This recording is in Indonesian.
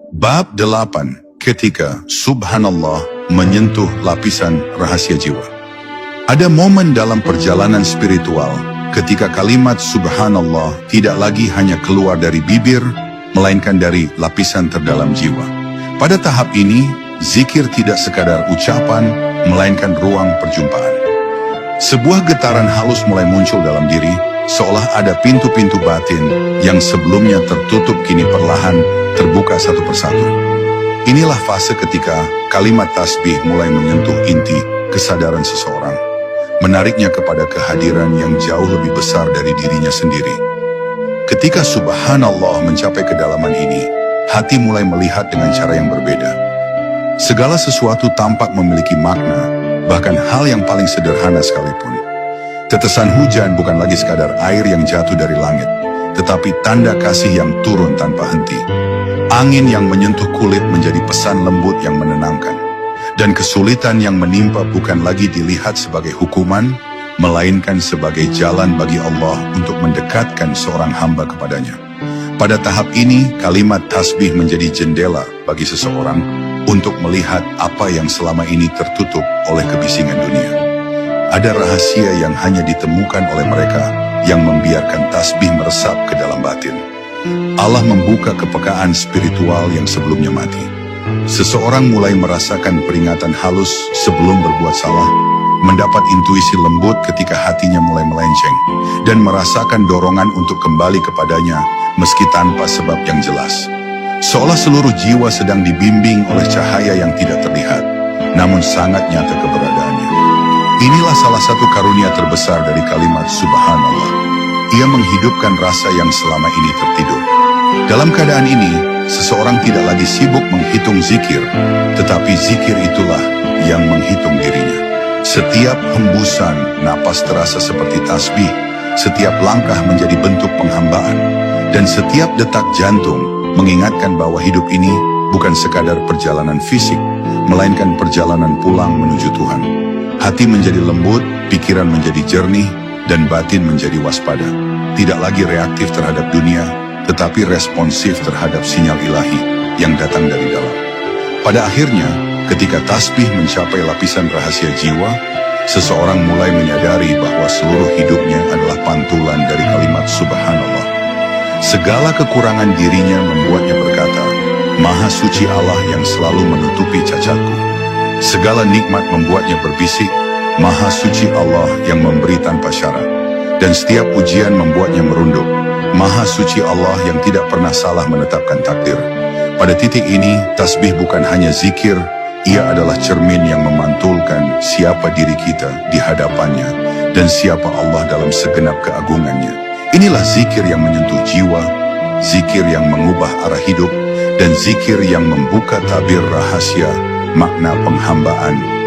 Bab 8. Ketika Subhanallah menyentuh lapisan rahasia jiwa. Ada momen dalam perjalanan spiritual ketika kalimat Subhanallah tidak lagi hanya keluar dari bibir, melainkan dari lapisan terdalam jiwa. Pada tahap ini, zikir tidak sekadar ucapan, melainkan ruang perjumpaan. Sebuah getaran halus mulai muncul dalam diri, seolah ada pintu-pintu batin yang sebelumnya tertutup kini perlahan terbuka satu persatu. Inilah fase ketika kalimat tasbih mulai menyentuh inti kesadaran seseorang, menariknya kepada kehadiran yang jauh lebih besar dari dirinya sendiri. Ketika Subhanallah mencapai kedalaman ini, hati mulai melihat dengan cara yang berbeda. Segala sesuatu tampak memiliki makna, bahkan hal yang paling sederhana sekalipun. Tetesan hujan bukan lagi sekadar air yang jatuh dari langit, tetapi tanda kasih yang turun tanpa henti. Angin yang menyentuh kulit menjadi pesan lembut yang menenangkan. Dan kesulitan yang menimpa bukan lagi dilihat sebagai hukuman, melainkan sebagai jalan bagi Allah untuk mendekatkan seorang hamba kepadanya. Pada tahap ini, kalimat tasbih menjadi jendela bagi seseorang untuk melihat apa yang selama ini tertutup oleh kebisingan dunia. Ada rahasia yang hanya ditemukan oleh mereka yang membiarkan tasbih meresap ke dalam batin. Allah membuka kepekaan spiritual yang sebelumnya mati. Seseorang mulai merasakan peringatan halus sebelum berbuat salah, mendapat intuisi lembut ketika hatinya mulai melenceng, dan merasakan dorongan untuk kembali kepadanya meski tanpa sebab yang jelas. Seolah seluruh jiwa sedang dibimbing oleh cahaya yang tidak terlihat, namun sangat nyata keberadaannya. Inilah salah satu karunia terbesar dari kalimat Subhanallah. Ia menghidupkan rasa yang selama ini tertidur. Dalam keadaan ini, seseorang tidak lagi sibuk menghitung zikir, tetapi zikir itulah yang menghitung dirinya. Setiap hembusan napas terasa seperti tasbih, setiap langkah menjadi bentuk penghambaan, dan setiap detak jantung mengingatkan bahwa hidup ini bukan sekadar perjalanan fisik, melainkan perjalanan pulang menuju Tuhan. Hati menjadi lembut, pikiran menjadi jernih, dan batin menjadi waspada. Tidak lagi reaktif terhadap dunia, tetapi responsif terhadap sinyal ilahi yang datang dari dalam. Pada akhirnya, ketika tasbih mencapai lapisan rahasia jiwa, seseorang mulai menyadari bahwa seluruh hidupnya adalah pantulan dari kalimat Subhanallah. Segala kekurangan dirinya membuatnya berkata, Maha suci Allah yang selalu menutupi cacatku. Segala nikmat membuatnya berbisik, Maha suci Allah yang memberi tanpa syarat. Dan setiap ujian membuatnya merunduk, Maha suci Allah yang tidak pernah salah menetapkan takdir. Pada titik ini, tasbih bukan hanya zikir, ia adalah cermin yang memantulkan siapa diri kita di hadapannya dan siapa Allah dalam segenap keagungannya. Inilah zikir yang menyentuh jiwa, zikir yang mengubah arah hidup, dan zikir yang membuka tabir rahasia makna penghambaan